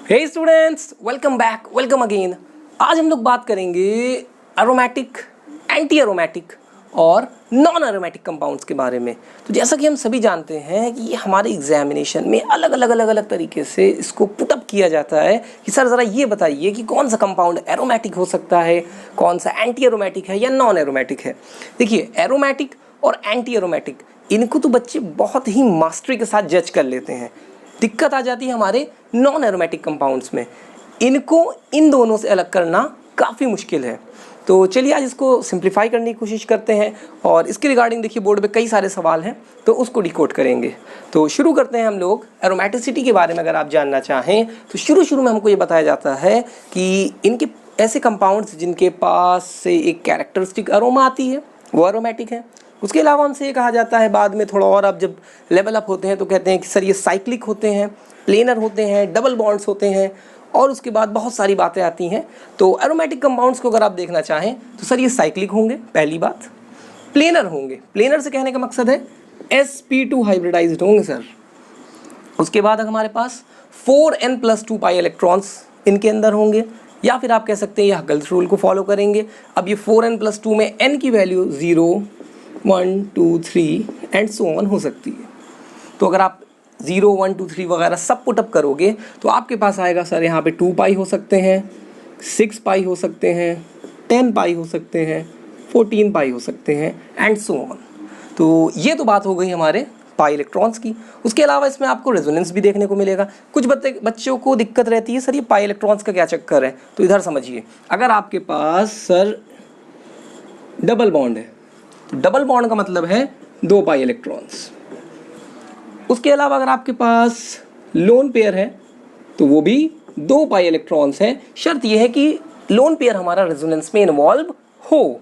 हे students, welcome back, welcome again. आज हम लोग बात करेंगे एरोमेटिक, एंटी एरोमेटिक और नॉन एरोमेटिक कंपाउंड्स के बारे में। तो जैसा कि हम सभी जानते हैं कि ये हमारे एग्जामिनेशन में अलग अलग तरीके से इसको पुटअप किया जाता है कि सर ज़रा ये बताइए कि कौन सा कंपाउंड एरोमेटिक हो सकता है, कौन सा एंटी एरोमेटिक है या नॉन एरोमेटिक है। देखिए, एरोमेटिक और एंटी एरोमेटिक इनको तो बच्चे बहुत ही मास्टरी के साथ जज कर लेते हैं। दिक्कत आ जाती है हमारे नॉन एरोमेटिक कंपाउंड्स में। इनको इन दोनों से अलग करना काफ़ी मुश्किल है। तो चलिए आज इसको सिंप्लीफाई करने की कोशिश करते हैं और इसके रिगार्डिंग देखिए बोर्ड पे कई सारे सवाल हैं तो उसको डिकोड करेंगे। तो शुरू करते हैं हम लोग एरोमेटिसिटी के बारे में। अगर आप जानना चाहें तो शुरू में हमको ये बताया जाता है कि इनके ऐसे कंपाउंड्स जिनके पास से एक कैरेक्टरिस्टिक अरोमा आती है वो एरोमेटिक है। उसके अलावा हमसे ये कहा जाता है बाद में थोड़ा और अब जब लेवल अप होते हैं तो कहते हैं कि सर ये साइक्लिक होते हैं, प्लेनर होते हैं, डबल बॉन्ड्स होते हैं और उसके बाद बहुत सारी बातें आती हैं। तो एरोमेटिक कंपाउंड्स को अगर आप देखना चाहें तो सर ये साइक्लिक होंगे, पहली बात। प्लेनर होंगे, प्लेनर से कहने का मकसद है sp2 हाइब्रिडाइज्ड होंगे सर। उसके बाद हमारे पास 4n+2 पाई इलेक्ट्रॉन्स इनके अंदर होंगे, या फिर आप कह सकते हैं हगल्स रूल को फॉलो करेंगे। अब ये 4n+2 में n की वैल्यू 0, 1, 2, 3 एंड सो ऑन हो सकती है। तो अगर आप 0, 1, 2, 3 वगैरह सब पुटअप करोगे तो आपके पास आएगा सर यहाँ पे 2 पाई हो सकते हैं, 6 पाई हो सकते हैं, 10 पाई हो सकते हैं, 14 पाई हो सकते हैं एंड सो ऑन। तो ये तो बात हो गई हमारे पाई इलेक्ट्रॉन्स की। उसके अलावा इसमें आपको रेजोनेंस भी देखने को मिलेगा। कुछ बच्चों को दिक्कत रहती है सर ये पाई इलेक्ट्रॉन्स का क्या चक्कर है। तो इधर समझिए, अगर आपके पास सर डबल बॉन्ड है तो डबल बॉन्ड का मतलब है 2 पाई इलेक्ट्रॉन्स। उसके अलावा अगर आपके पास लोन पेयर है तो वो भी 2 पाई इलेक्ट्रॉन्स है। शर्त यह है कि लोन पेयर हमारा रेजोनेंस में इन्वॉल्व हो।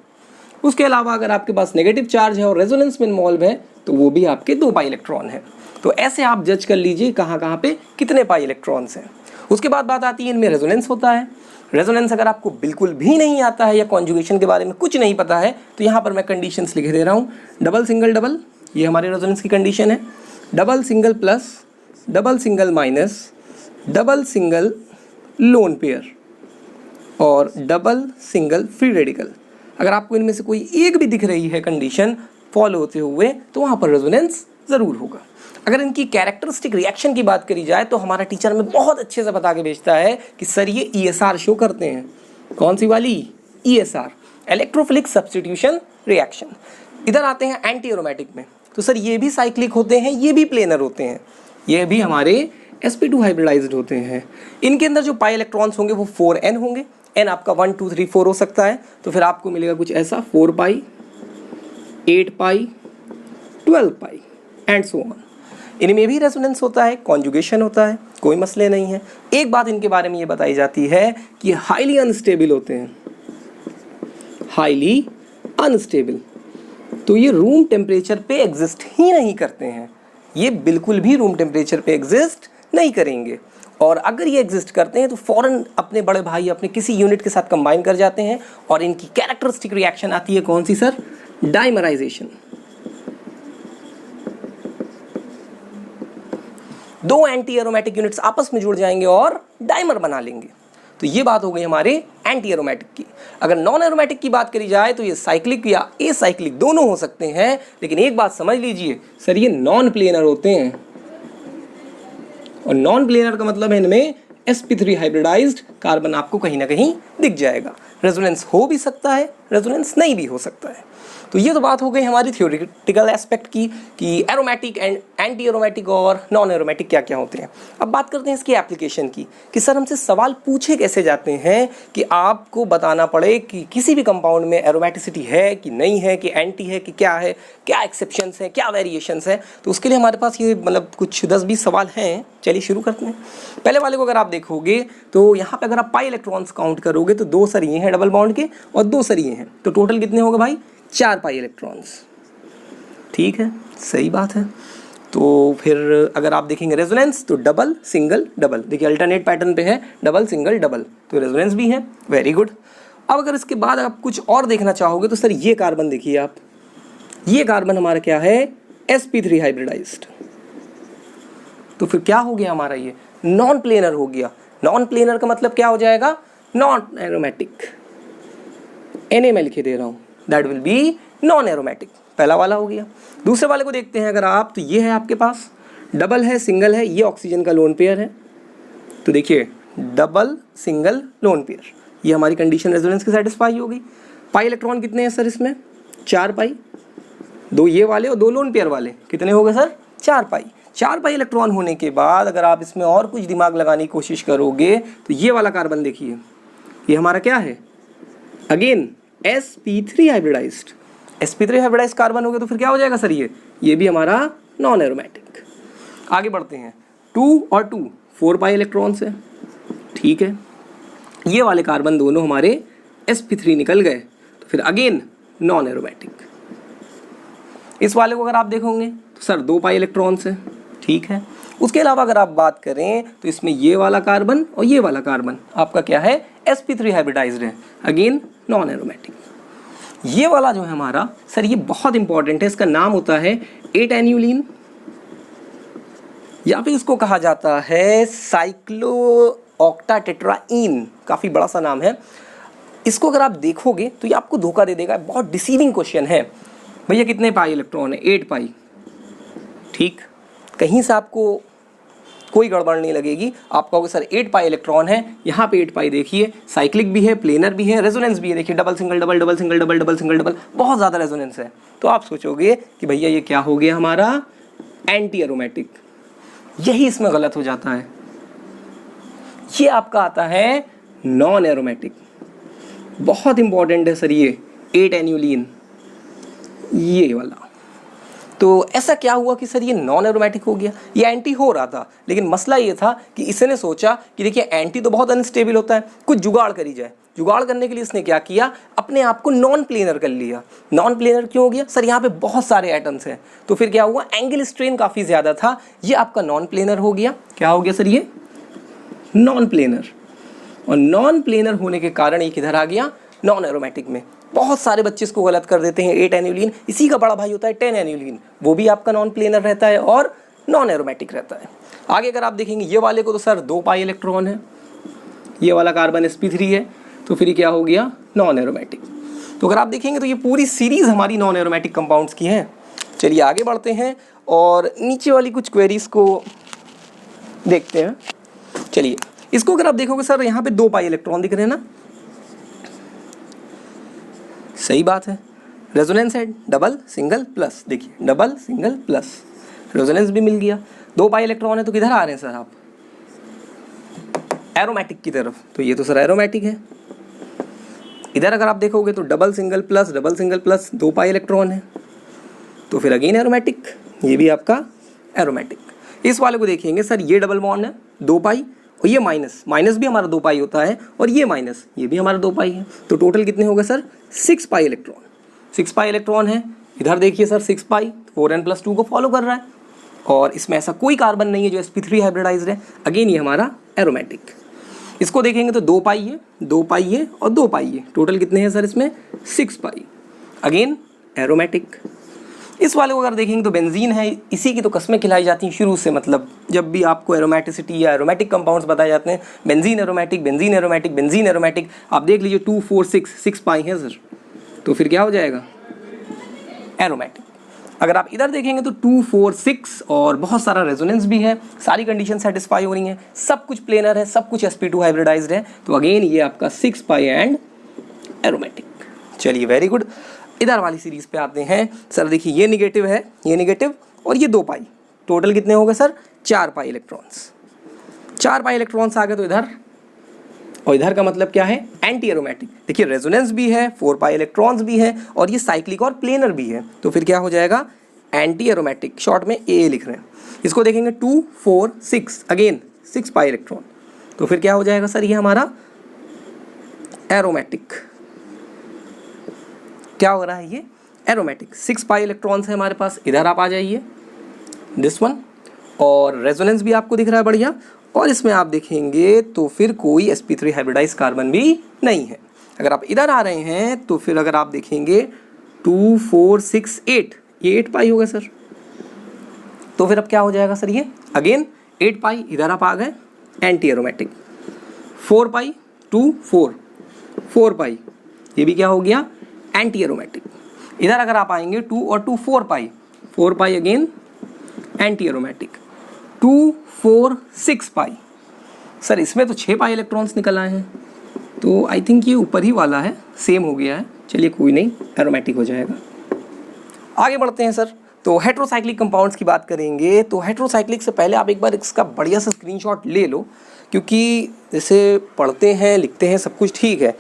उसके अलावा अगर आपके पास नेगेटिव चार्ज है और रेजोनेंस में इन्वॉल्व है तो वो भी आपके 2 पाई इलेक्ट्रॉन है। तो ऐसे आप जज कर लीजिए कहाँ पे कितने पाई इलेक्ट्रॉन्स हैं। उसके बाद बात आती है इनमें रेजोनेंस होता है। रेजोनेंस अगर आपको बिल्कुल भी नहीं आता है या कॉन्जुगेशन के बारे में कुछ नहीं पता है तो यहाँ पर मैं कंडीशंस लिख दे रहा हूँ। डबल सिंगल डबल, ये हमारे रेजोनेंस की कंडीशन है। Double single plus, double single minus, double single lone pair और डबल सिंगल फ्री रेडिकल। अगर आपको इनमें से कोई एक भी दिख रही है कंडीशन फॉलो होते हुए तो वहाँ पर रेजोनेंस ज़रूर होगा। अगर इनकी कैरेक्टरिस्टिक रिएक्शन की बात करी जाए तो हमारा टीचर हमें बहुत अच्छे से बता के भेजता है कि सर ये ESR शो करते हैं। कौन सी वाली? ESR, electrophilic substitution reaction. इधर आते हैं एंटी एरोमेटिक में, तो सर ये भी साइक्लिक होते हैं, ये भी प्लेनर होते हैं, ये भी हमारे sp2 हाइब्रिडाइज्ड होते हैं। इनके अंदर जो पाई इलेक्ट्रॉन्स होंगे वो 4n होंगे। n आपका 1, 2, 3, 4 हो सकता है, तो फिर आपको मिलेगा कुछ ऐसा 4 पाई, 8 पाई, 12 पाई एंड सो ऑन। इनमें भी रेजोनेंस होता है, कॉन्जुगेशन होता है, कोई मसले नहीं है। एक बात इनके बारे में ये बताई जाती है कि हाईली अनस्टेबल होते हैं, हाईली अनस्टेबल। तो ये रूम टेम्परेचर पे एग्जिस्ट ही नहीं करते हैं, ये बिल्कुल भी रूम टेम्परेचर पे एग्जिस्ट नहीं करेंगे। और अगर ये एग्जिस्ट करते हैं तो फ़ौरन अपने बड़े भाई अपने किसी यूनिट के साथ कंबाइन कर जाते हैं और इनकी कैरेक्टरिस्टिक रिएक्शन आती है कौन सी sir? Dimerization. 2 anti aromatic units आपस में जुड़ जाएंगे और डाइमर बना लेंगे। तो ये बात हो गई हमारे एंटी एरोमेटिक की। अगर नॉन एरोमेटिक की बात करी जाए तो ये साइक्लिक या एसाइक्लिक दोनों हो सकते हैं, लेकिन एक बात समझ लीजिए सर ये नॉन प्लेनर होते हैं। और नॉन प्लेनर का मतलब है इनमें sp3 हाइब्रिडाइज्ड कार्बन आपको कहीं ना कहीं दिख जाएगा। रेजोनेंस हो भी सकता है, रेजोनेंस नहीं भी हो सकता है। तो ये तो बात हो गई हमारी थ्योरेटिकल एस्पेक्ट की कि एरोमेटिक एंड एंटी एरोमेटिक और नॉन एरोमेटिक क्या क्या होते हैं। अब बात करते हैं इसकी एप्लीकेशन की कि सर हमसे सवाल पूछे कैसे जाते हैं कि आपको बताना पड़े कि किसी भी कंपाउंड में एरोमेटिसिटी है कि नहीं है, कि एंटी है कि क्या है, क्या एक्सेप्शंस हैं, क्या वेरिएशंस हैं। तो उसके लिए हमारे पास ये मतलब कुछ 10-20 सवाल हैं। चलिए शुरू करते हैं। पहले वाले को अगर आप देखोगे तो यहाँ पे अगर आप पाई इलेक्ट्रॉन्स काउंट करोगे तो 2 सर ये हैं डबल बॉन्ड के और 2 सर ये हैं, तो टोटल कितने होंगे भाई? 4 पाई इलेक्ट्रॉन्स। ठीक है, सही बात है। तो फिर अगर आप देखेंगे रेजोनेंस तो डबल सिंगल डबल, देखिए अल्टरनेट पैटर्न पे है डबल सिंगल डबल, तो रेजोनेंस भी है, वेरी गुड। अब अगर इसके बाद आप कुछ और देखना चाहोगे तो सर ये कार्बन देखिए आप, ये कार्बन हमारा क्या है? sp3 hybridised. तो फिर क्या हो गया हमारा? ये नॉन प्लेनर हो गया। नॉन प्लेनर का मतलब क्या हो जाएगा, नॉन एरोमेटिक। Na मैं लिखे दे रहा हूँ, that will be non aromatic. पहला वाला हो गया। दूसरे वाले को देखते हैं अगर आप, तो ये है आपके पास डबल है, सिंगल है, ये ऑक्सीजन का लोन पेयर है। तो देखिए डबल सिंगल लोन पेयर, ये हमारी कंडीशन रेजोनेंस की सेटिस्फाई हो गई। पाई इलेक्ट्रॉन कितने हैं सर इसमें, 4 पाई, 2 ये वाले और 2 लोन पेयर वाले, कितने हो गए सर, 4 पाई। 4 पाई इलेक्ट्रॉन होने के बाद अगर आप इसमें और कुछ दिमाग लगाने की कोशिश करोगे तो ये वाला कार्बन देखिए, ये हमारा क्या है, again sp3 hybridised. sp3 hybridised carbon हो गया तो फिर क्या हो जाएगा सर, ये भी हमारा नॉन एरोमेटिक। आगे बढ़ते हैं, 2 और 2 4 पाई इलेक्ट्रॉन्स है, ठीक है। ये वाले कार्बन दोनों हमारे sp3 निकल गए तो फिर अगेन नॉन एरोमेटिक। इस वाले को अगर आप देखोगे तो सर 2 पाई इलेक्ट्रॉन्स है, ठीक है। उसके अलावा अगर आप बात करें तो इसमें ये वाला कार्बन और ये वाला कार्बन आपका क्या है, sp3 हाइब्रिडाइज्ड है, अगेन नॉन एरोमेटिक। ये वाला जो है हमारा सर, ये बहुत इंपॉर्टेंट है, इसका नाम होता है 8 एन्यूलिन, या फिर इसको कहा जाता है साइक्लो ऑक्टाटेट्राइन, काफ़ी बड़ा सा नाम है। इसको अगर आप देखोगे तो ये आपको धोखा दे देगा, बहुत डिसीविंग क्वेश्चन है। भैया कितने पाई इलेक्ट्रॉन है, 8 पाई, ठीक। कहीं से आपको कोई गड़बड़ नहीं लगेगी, आप कहोगे सर 8 पाई इलेक्ट्रॉन है, यहाँ पे 8 पाई देखिए, साइक्लिक भी है, प्लेनर भी है, रेजोनेंस भी है, देखिए double single double double single double double single double, बहुत ज़्यादा रेजोनेंस है। तो आप सोचोगे कि भैया ये क्या हो गया हमारा, एंटी एरोमेटिक। यही इसमें गलत हो जाता है, ये आपका आता है नॉन एरोमेटिक। बहुत इंपॉर्टेंट है सर ये 8 एन्यूलिन, ये वाला। तो ऐसा क्या हुआ कि सर ये नॉन एरोमेटिक हो गया, ये एंटी हो रहा था, लेकिन मसला ये था कि इसने सोचा कि देखिए एंटी तो बहुत अनस्टेबल होता है, कुछ जुगाड़ करी जाए। जुगाड़ करने के लिए इसने क्या किया, अपने आप को नॉन प्लेनर कर लिया। नॉन प्लेनर क्यों हो गया सर, यहाँ पे बहुत सारे एटम्स हैं, तो फिर क्या हुआ, एंगल स्ट्रेन काफ़ी ज़्यादा था, ये आपका नॉन प्लेनर हो गया। क्या हो गया सर, ये नॉन प्लेनर। और नॉन प्लेनर होने के कारण ये किधर आ गया, नॉन एरोमेटिक में। बहुत सारे बच्चे इसको गलत कर देते हैं, 8 एन्यूलिन, इसी का बड़ा भाई होता है 10 एन्यूलिन, वो भी आपका नॉन प्लेनर रहता है और नॉन एरोमेटिक रहता है। आगे अगर आप देखेंगे ये वाले को तो सर 2 पाई इलेक्ट्रॉन है, ये वाला कार्बन sp3 है, तो फिर क्या हो गया, नॉन एरोमेटिक। तो अगर आप देखेंगे तो ये पूरी सीरीज हमारी नॉन एरोमेटिक कंपाउंड्स की है। चलिए आगे बढ़ते हैं और नीचे वाली कुछ क्वेरीज को देखते हैं। चलिए इसको अगर आप देखोगे सर, यहाँ पे 2 पाई इलेक्ट्रॉन दिख रहे हैं ना, सही बात है, रेजोनेंस है डबल सिंगल प्लस, देखिए डबल सिंगल प्लस, रेजोनेंस भी मिल गया। 2 पाई इलेक्ट्रॉन है तो किधर आ रहे हैं सर आप, एरोमेटिक की तरफ, तो ये तो सर एरोमेटिक है। इधर अगर आप देखोगे तो double single plus 2 pi electron है, तो फिर अगेन एरोमेटिक, ये भी आपका एरोमेटिक। इस वाले को देखेंगे सर, ये डबल बॉन्ड है 2 पाई, और ये माइनस भी हमारा 2 पाई होता है, और ये माइनस, ये भी हमारा 2 पाई है, तो टोटल कितने हो गए sir, 6 pi electron. 6 pi electron है, इधर देखिए सर 6 पाई 4n+2 को फॉलो कर रहा है, और इसमें ऐसा कोई कार्बन नहीं है जो sp3 हाइब्रिडाइज्ड है, अगेन ये हमारा एरोमेटिक। इसको देखेंगे तो 2 पाई है, 2 पाई है और 2 पाई है, टोटल कितने हैं सर इसमें, 6 पाई, अगेन एरोमेटिक। इस वाले को अगर देखेंगे तो बेंजीन है, इसी की तो कस्में खिलाई जाती हैं शुरू से, मतलब जब भी आपको एरोमेटिसिटी या एरोमेटिक कंपाउंड्स बताए जाते हैं, benzene aromatic, benzene aromatic, benzene aromatic. आप देख लीजिए 2 4 6 पाई है सर, तो फिर क्या हो जाएगा, एरोमेटिक। अगर आप इधर देखेंगे तो 2 4 6 और बहुत सारा रेजोनेंस भी है, सारी कंडीशन सेटिस्फाई हो रही हैं, सब कुछ प्लेनर है, सब कुछ sp2 हाइब्रिडाइज्ड है, तो अगेन ये आपका 6 पाई एंड एरोमेटिक। चलिए वेरी गुड। इधर वाली सीरीज पे आते हैं सर, देखिए ये निगेटिव है, ये निगेटिव और ये 2 पाई, टोटल कितने हो गए sir, 4 pi electrons. 4 pi electrons आ गए तो इधर, और इधर का मतलब क्या है, एंटी एरोमेटिक। देखिए रेजोनेंस भी है, 4 पाई इलेक्ट्रॉन्स भी है, और ये साइक्लिक और प्लेनर भी है, तो फिर क्या हो जाएगा, एंटी एरोमेटिक, शॉर्ट में AA लिख रहे हैं। इसको देखेंगे 2 4 6, अगेन 6 पाई इलेक्ट्रॉन, तो फिर क्या हो जाएगा सर, ये हमारा एरोमेटिक। क्या हो रहा है, ये एरोमेटिक। 6 पाई इलेक्ट्रॉन्स है हमारे पास, इधर आप आ जाइए, दिस वन, और रेजोनेंस भी आपको दिख रहा है बढ़िया, और इसमें आप देखेंगे तो फिर कोई sp3 हाइब्रिडाइज कार्बन भी नहीं है। अगर आप इधर आ रहे हैं तो फिर अगर आप देखेंगे 2 4 6 8, ये 8 पाई हो गया सर, तो फिर अब क्या हो जाएगा सर, ये अगेन 8 पाई, इधर आप आ गए, एंटी एरोमेटिक। 4 पाई 2 4 4 पाई, ये भी क्या हो गया एंटी एरोमेटिक। इधर अगर आप आएंगे 2 और 2 4 पाई, 4 पाई अगेन एंटी एरोमेटिक, 2 4 6 पाई। सर इसमें तो 6 पाई इलेक्ट्रॉन्स निकल आए हैं, तो आई थिंक ये ऊपर ही वाला है, सेम हो गया है, चलिए कोई नहीं, एरोमेटिक हो जाएगा। आगे बढ़ते हैं सर, तो हेट्रोसाइक्लिक कंपाउंड्स की बात करेंगे। तो हेट्रोसाइक्लिक से पहले आप एक बार इसका बढ़िया सा स्क्रीनशॉट ले लो, क्योंकि जैसे पढ़ते हैं लिखते हैं सब कुछ ठीक है,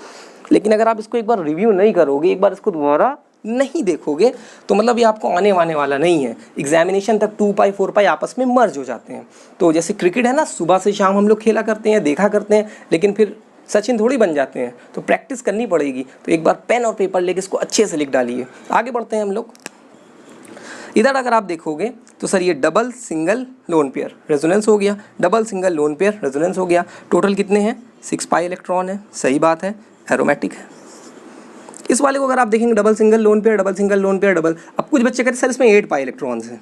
लेकिन अगर आप इसको एक बार रिव्यू नहीं करोगे, एक बार इसको दोबारा नहीं देखोगे, तो मतलब ये आपको आने वाला नहीं है। एग्जामिनेशन तक 2 पाई 4 पाई आपस में मर्ज हो जाते हैं। तो जैसे क्रिकेट है ना, सुबह से शाम हम लोग खेला करते हैं, देखा करते हैं, लेकिन फिर सचिन थोड़ी बन जाते हैं, तो प्रैक्टिस करनी पड़ेगी। तो एक बार पेन और पेपर लेके इसको अच्छे से लिख डालिए। आगे बढ़ते हैं हम लोग। इधर अगर आप देखोगे तो सर ये double single lone pair resonance हो गया, double single lone pair resonance हो गया। टोटल कितने हैं 6 पाई इलेक्ट्रॉन है, सही बात है, एरोमेटिक है। इस वाले को अगर आप देखेंगे double single lone pair double single lone pair double, अब कुछ बच्चे कहते हैं सर इसमें 8 पाई इलेक्ट्रॉन्स हैं।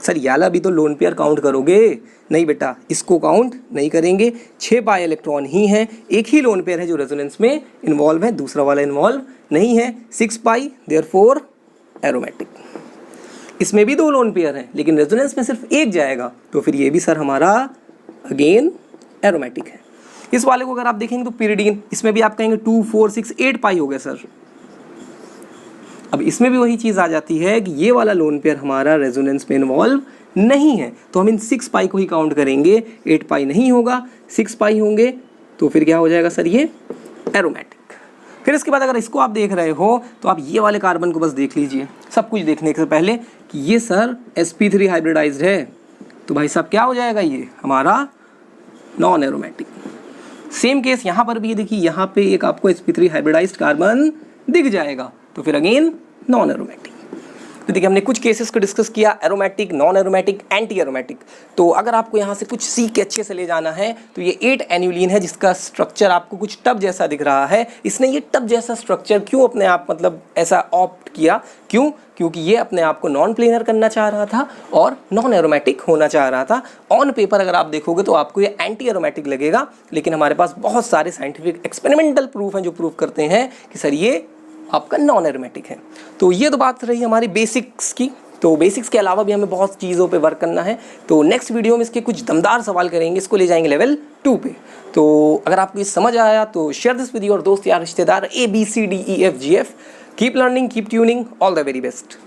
सर याला भी तो लोन पेयर काउंट करोगे? नहीं बेटा, इसको काउंट नहीं करेंगे, 6 पाई इलेक्ट्रॉन ही हैं, एक ही लोन पेयर है जो रेजोनेंस में इन्वॉल्व है, दूसरा वाला इन्वॉल्व नहीं है। 6 पाई देयरफॉर एरोमेटिक। इसमें भी 2 लोन पेयर हैं, लेकिन रेजोनेंस में सिर्फ एक जाएगा, तो फिर ये भी सर हमारा अगेन एरोमेटिक है। इस वाले को अगर आप देखेंगे तो पिरिडीन, इसमें भी आप कहेंगे 2 4 6 8 पाई हो गया सर। अब इसमें भी वही चीज़ आ जाती है कि ये वाला लोन पेयर हमारा रेजोनेंस में इन्वॉल्व नहीं है, तो हम इन 6 पाई को ही काउंट करेंगे, 8 पाई नहीं होगा, 6 पाई होंगे, तो फिर क्या हो जाएगा सर ये एरोमेटिक। फिर इसके बाद अगर इसको आप देख रहे हो तो आप ये वाले कार्बन को बस देख लीजिए, सब कुछ देखने से पहले कि ये सर sp3 हाइब्रिडाइज्ड है, तो भाई साहब क्या हो जाएगा ये हमारा नॉन एरोमेटिक। सेम केस यहाँ पर भी देखिए, यहाँ पे एक आपको sp3 हाइब्रिडाइज्ड कार्बन दिख जाएगा, तो फिर अगेन नॉन एरोमेटिक। तो देखिए हमने कुछ केसेस को डिस्कस किया, aromatic, non aromatic, anti aromatic. तो अगर आपको यहाँ से कुछ सीख के अच्छे से ले जाना है तो ये 8 एन्यूलिन है जिसका स्ट्रक्चर आपको कुछ टब जैसा दिख रहा है। इसने ये टब जैसा स्ट्रक्चर क्यों अपने आप मतलब ऐसा ऑप्ट किया, क्यों? क्योंकि ये अपने आप को नॉन प्लेनर करना चाह रहा था और नॉन एरोमेटिक होना चाह रहा था। ऑन पेपर अगर आप देखोगे तो आपको ये एंटी एरोमेटिक लगेगा, लेकिन हमारे पास बहुत सारे साइंटिफिक एक्सपेरिमेंटल प्रूफ हैं जो प्रूव करते हैं कि सर ये आपका नॉन एरोमेटिक है। तो ये तो बात रही हमारी बेसिक्स की। तो बेसिक्स के अलावा भी हमें बहुत चीज़ों पे वर्क करना है, तो नेक्स्ट वीडियो में इसके कुछ दमदार सवाल करेंगे, इसको ले जाएंगे लेवल 2 पे। तो अगर आपको ये समझ आया तो शेयर दिस विद योर दोस्त या रिश्तेदार ABCDEFGF। Keep learning, keep tuning, all the very best.